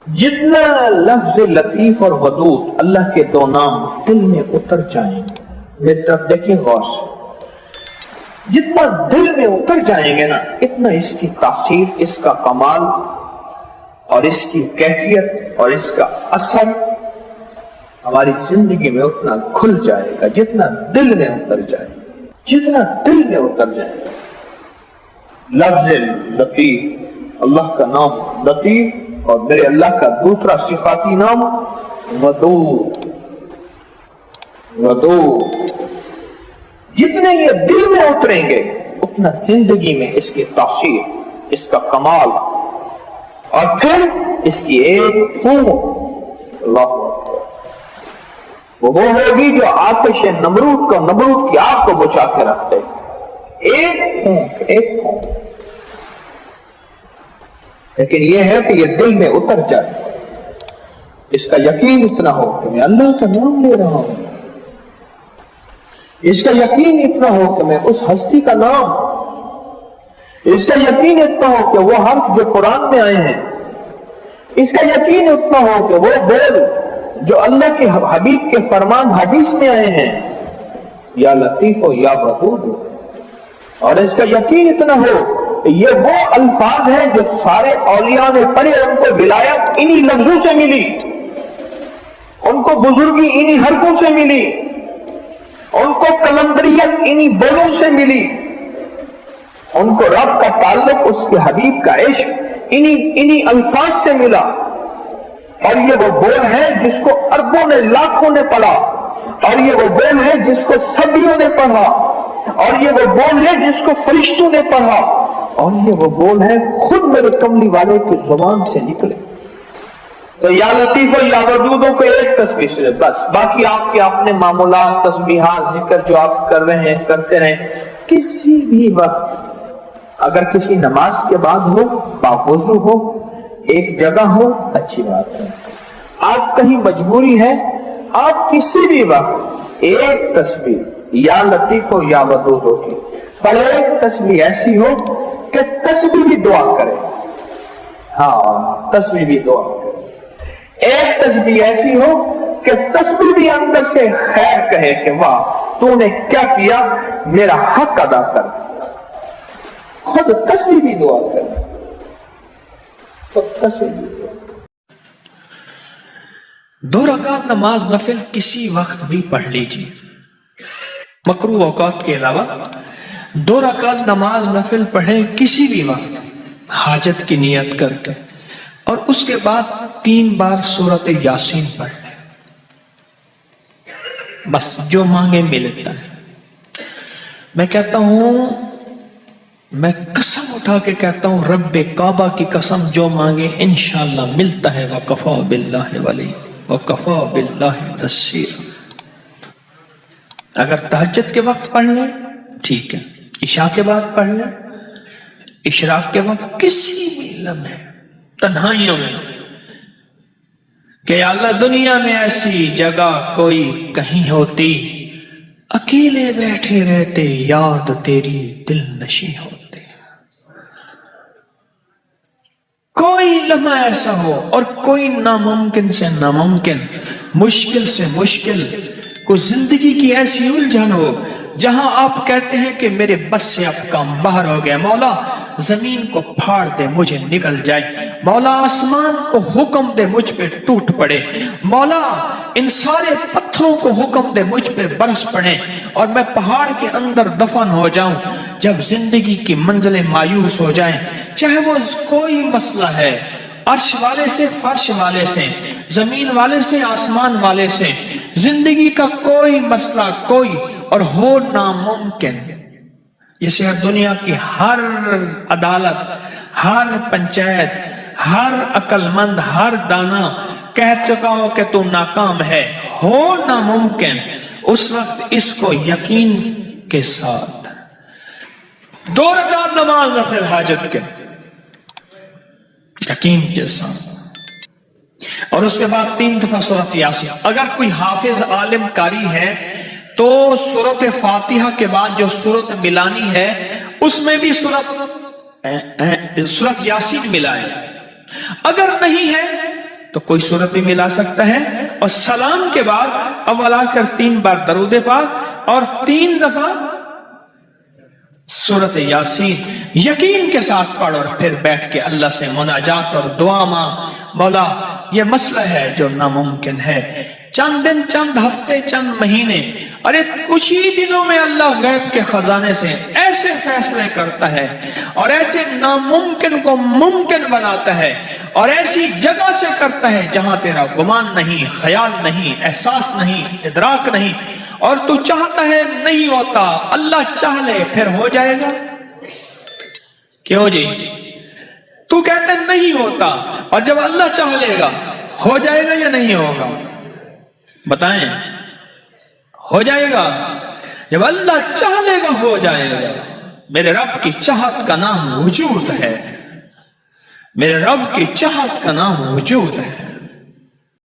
جتنا لفظ لطیف اور ودود اللہ کے دو نام دل میں اتر جائیں، میری طرف دیکھیں غور سے، جتنا دل میں اتر جائیں گے نا، اتنا اس کی تاثیر، اس کا کمال اور اس کی کیفیت اور اس کا اثر ہماری زندگی میں اتنا کھل جائے گا، جتنا دل میں اتر جائے، جتنا دل میں اتر جائے گا۔ لفظ لطیف، اللہ کا نام لطیف، اور میرے اللہ کا دوسرا صفاتی نام ودود۔ ودود جتنے یہ دل میں اتریں گے اتنا زندگی میں اس کی تاثیر، اس کا کمال، اور پھر اس کی ایک پھونک، اللہ اکبر، وہ ہوگی جو آتش نمرود کی آگ کو بجھا کے رکھتے، ایک پھونک، ایک پھونک۔ لیکن یہ ہے کہ یہ دل میں اتر جائے، اس کا یقین اتنا ہو کہ میں اللہ کا نام لے رہا ہوں، اس کا یقین اتنا ہو کہ میں اس ہستی کا نام، اس کا یقین اتنا ہو کہ وہ حرف جو قرآن میں آئے ہیں، اس کا یقین اتنا ہو کہ وہ بول جو اللہ کے حبیب کے فرمان حدیث میں آئے ہیں، یا لطیف ہو یا ودود ہو، اور اس کا یقین اتنا ہو کہ یہ وہ الفاظ ہیں جو سارے اولیاء نے پڑھے، ان کو ولایت انہی لفظوں سے ملی، ان کو بزرگی انہی حرفوں سے ملی، ان کو کلندریت انہی بولوں سے ملی، ان کو رب کا تعلق، اس کے حبیب کا عشق انہی الفاظ سے ملا۔ اور یہ وہ بول ہے جس کو اربوں نے، لاکھوں نے پڑھا، اور یہ وہ بول ہے جس کو صدیوں نے پڑھا، اور یہ وہ بول ہے جس کو فرشتوں نے پڑھا، اور یہ وہ بول ہے خود میرے کملی والے کی زبان سے نکلے۔ تو یا لطیف و یا ودود کو ایک تسبیح سے بس، باقی آپ کے اپنے معمولات، تسبیحات، ذکر جو آپ کر رہے ہیں کرتے رہیں، کسی بھی وقت، اگر کسی نماز کے بعد ہو، باوضو ہو، ایک جگہ ہو، اچھی بات ہے۔ آپ کہیں مجبوری ہے، آپ کسی بھی وقت ایک تسبیح یا لطیف ہو یا ودود ہو کی، پر ایک تسبیح ایسی ہو کہ تسبیح بھی دعا کرے، ہاں تسبیح بھی دعا کرے، ایک تسبیح ایسی ہو کہ تسبیح بھی اندر سے خیر کہے کہ واہ تو نے کیا کیا، میرا حق ادا کر دیا، خود تسبیح بھی دعا کرے، خود تسبیح بھی دعا۔ دو رکعت نماز نفل کسی وقت بھی پڑھ لیجیے، مکروہ اوقات کے علاوہ 2 رکعت نماز نفل پڑھیں کسی بھی وقت حاجت کی نیت کر کے، اور اس کے بعد 3 بار سورۃ یاسین پڑھ لیں، بس جو مانگے ملتا ہے۔ میں کہتا ہوں، میں قسم اٹھا کے کہتا ہوں، رب کعبہ کی قسم، جو مانگے انشاءاللہ ملتا ہے، وَقَفَى بِاللَّهِ وَلِيٌّ وَقَفَى بِاللَّهِ نَصِيرٌ۔ اگر تہجد کے وقت پڑھ لیں ٹھیک ہے، عشاء کے بعد پڑھ لیں، اشراق کے وقت، کسی بھی لمحے تنہائیوں میں، کہ اللہ دنیا میں ایسی جگہ کوئی کہیں ہوتی، اکیلے بیٹھے رہتے، یاد تیری دل نشیں ہوتے، کوئی لمحہ ایسا ہو، اور کوئی ناممکن سے ناممکن، مشکل سے مشکل، کوئی زندگی کی ایسی الجھن ہو جہاں آپ کہتے ہیں کہ میرے بس سے اب کام باہر ہو گیا، مولا زمین کو پھاڑ دے مجھے نگل جائے، مولا آسمان کو حکم دے مجھ پہ ٹوٹ پڑے، مولا ان سارے پتھروں کو حکم دے مجھ پہ برس پڑے، اور میں پہاڑ کے اندر دفن ہو جاؤں۔ جب زندگی کی منزلیں مایوس ہو جائیں، چاہے وہ کوئی مسئلہ ہے، عرش والے سے فرش والے سے، زمین والے سے آسمان والے سے، زندگی کا کوئی مسئلہ کوئی اور ہو ناممکن، جسے دنیا کی ہر عدالت، ہر پنچایت، ہر عقل مند، ہر دانا کہہ چکا ہو کہ تو ناکام ہے، ہو ناممکن، اس وقت اس کو یقین کے ساتھ 2 رکعت نماز نفل حاجت کے، یقین کے ساتھ، اور اس کے بعد 3 دفعہ سورۃ یاسین۔ اگر کوئی حافظ عالم قاری ہے تو سورۃ فاتحہ کے بعد جو سورۃ ملانی ہے اس میں بھی سورۃ یاسین ملائے، اگر نہیں ہے تو کوئی صورت بھی ملا سکتا ہے. اور سلام کے بعد اول آ کر 3 بار درود پاک اور 3 دفعہ سورت یاسین یقین کے ساتھ پڑھ اور پھر بیٹھ کے اللہ سے مناجات اور دعا مانگ. مولا یہ مسئلہ ہے جو ناممکن ہے. چند دن، چند ہفتے، چند مہینے، ارے کچھ ہی دنوں میں اللہ غیب کے خزانے سے ایسے فیصلے کرتا ہے اور ایسے ناممکن کو ممکن بناتا ہے اور ایسی جگہ سے کرتا ہے جہاں تیرا گمان نہیں، خیال نہیں، احساس نہیں، ادراک نہیں، اور تو چاہتا ہے نہیں ہوتا. اللہ چاہ لے پھر ہو جائے گا. کیوں جی؟ تو کہتا ہے نہیں ہوتا، اور جب اللہ چاہ لے گا ہو جائے گا یا نہیں ہوگا؟ بتائیں. ہو جائے گا. جب اللہ چاہ لے گا ہو جائے گا. میرے رب کی چاہت کا نام وجود ہے. میرے رب کی چاہت کا نام وجود ہے.